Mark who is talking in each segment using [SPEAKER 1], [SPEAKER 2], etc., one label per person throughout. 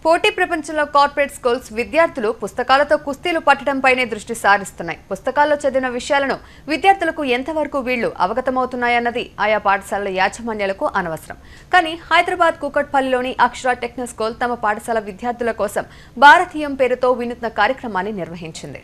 [SPEAKER 1] పోటీ ప్రపంచంలో corporate schools విద్యార్థులు పుస్తకాలతో కుస్తీలు పట్టడంపైనే దృష్టి సారిస్తున్నాయి. పుస్తకాల్లో చదివిన విషయాలను విద్యార్థులకు ఎంతవరకు వీళ్లు అవగతమవుతున్నాయన్నది ఆయా పాఠశాలల యాజమాన్యాలకు అనవసరం. కానీ హైదరాబాద్ కూకట్పల్లిలోని అక్షర టెక్నో స్కూల్ తమ పాఠశాల విద్యార్థుల కోసం భారతీయం పేరుతో వినూత్న కార్యక్రమాన్ని నిర్వహించింది.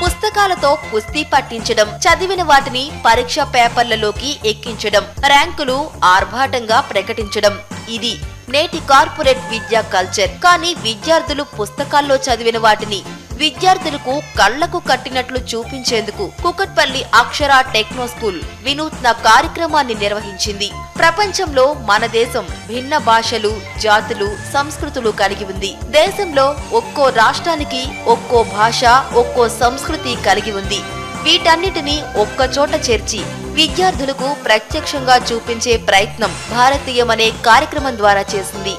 [SPEAKER 2] పుస్తకాలతో కుస్తీ పట్టించడం, చదివిన వాటిని పరీక్ష పేపర్లలోకి ఎక్కించడం, ర్యాంకులు ఆర్భాటంగా ప్రకటించడం ఇది నేటి కార్పొరేట్ విద్యా కల్చర్. కానీ విద్యార్థులు పుస్తకాల్లో చదివిన వాటిని విద్యార్థులకు కళ్లకు కట్టినట్లు చూపించేందుకు కూకట్పల్లి అక్షర టెక్నో స్కూల్ వినూత్న కార్యక్రమాన్ని నిర్వహించింది. ప్రపంచంలో మన దేశం భిన్న భాషలు, జాతులు, సంస్కృతులు కలిగి ఉంది. దేశంలో ఒక్కో రాష్ట్రానికి ఒక్కో భాష, ఒక్కో సంస్కృతి కలిగి ఉంది. వీటన్నిటినీ ఒక్కచోట చేర్చి విద్యార్థులకు ప్రత్యక్షంగా చూపించే ప్రయత్నం భారతీయం అనే కార్యక్రమం ద్వారా చేసింది.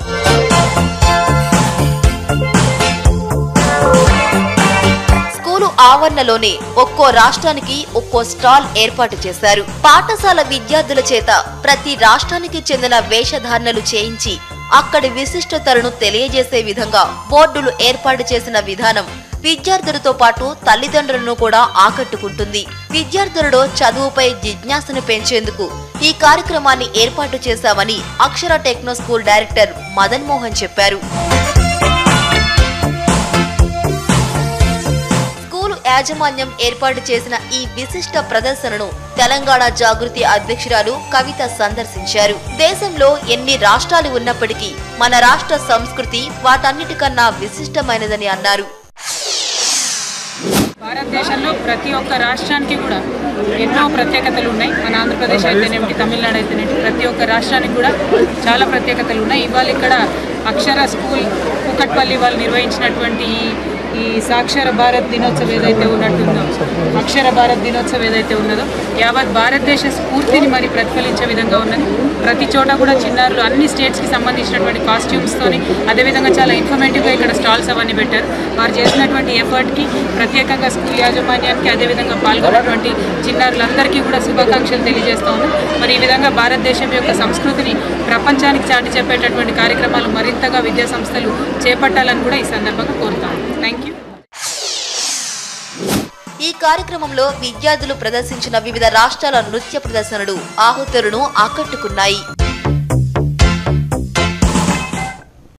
[SPEAKER 2] ఆవరణలోనే ఒక్కో రాష్ట్రానికి ఒక్కో స్టాల్ ఏర్పాటు చేశారు. పాఠశాల విద్యార్థుల చేత ప్రతి రాష్ట్రానికి చెందిన వేషధారణలు చేయించి అక్కడి విశిష్టతలను తెలియజేసే విధంగా బోర్డులు ఏర్పాటు చేసిన విధానం విద్యార్థులతో పాటు తల్లిదండ్రులను కూడా ఆకట్టుకుంటుంది. విద్యార్థులలో చదువుపై జిజ్ఞాసను పెంచేందుకు ఈ కార్యక్రమాన్ని ఏర్పాటు చేశామని Akshara techno school director Madan Mohan చెప్పారు. యాజమాన్యం ఏర్పాటు చేసిన ఈ విశిష్ట ప్రదర్శనను తెలంగాణ జాగృతి అధ్యక్షురాలు కవిత సందర్శించారు. దేశంలో ఎన్ని రాష్ట్రాలు ఉన్నప్పటికీ మన రాష్ట్ర సంస్కృతి వాటన్నిటికన్నా విశిష్టమైనదని అన్నారు.
[SPEAKER 3] భారతదేశంలో ప్రతి ఒక్క రాష్ట్రానికి కూడా ఎన్నో ప్రత్యేకతలు ఉన్నాయి. మన ఆంధ్రప్రదేశ్ అయితేనేమిటి, తమిళనాడు అయితేనేమిటి, ప్రతి ఒక్క రాష్ట్రానికి కూడా చాలా ప్రత్యేకతలు ఉన్నాయి. ఇవాళ ఇక్కడ అక్షర స్కూల్ కూకట్పల్లి వాళ్ళు నిర్వహించినటువంటి ఈ సాక్షర భారత్ దినోత్సవం ఏదైతే ఉన్నట్టుందో, అక్షర భారత్ దినోత్సవం ఏదైతే ఉన్నదో యావత్ భారతదేశ స్ఫూర్తిని మరి ప్రతిఫలించే విధంగా ఉన్నది. ప్రతి చోట కూడా చిన్నారులు అన్ని స్టేట్స్కి సంబంధించినటువంటి కాస్ట్యూమ్స్తోని, అదేవిధంగా చాలా ఇన్ఫర్మేటివ్గా ఇక్కడ స్టాల్స్ అవన్నీ పెట్టారు. వారు చేసినటువంటి ఎఫర్ట్కి ప్రత్యేకంగా స్కూల్ యాజమాన్యానికి, అదేవిధంగా పాల్గొన్నటువంటి చిన్నారులందరికీ కూడా శుభాకాంక్షలు తెలియజేస్తూ ఉన్నాం. మరి ఈ విధంగా భారతదేశం యొక్క సంస్కృతిని ప్రపంచానికి చాటి చెప్పేటటువంటి కార్యక్రమాలు మరింతగా విద్యా సంస్థలు చేపట్టాలని కూడా ఈ సందర్భంగా కోరుతాం. Thank you.
[SPEAKER 2] ఈ కార్యక్రమంలో విద్యార్థులు ప్రదర్శించిన వివిధ రాష్ట్రాల నృత్య ప్రదర్శనలు ఆహుతులను ఆకట్టుకున్నాయి.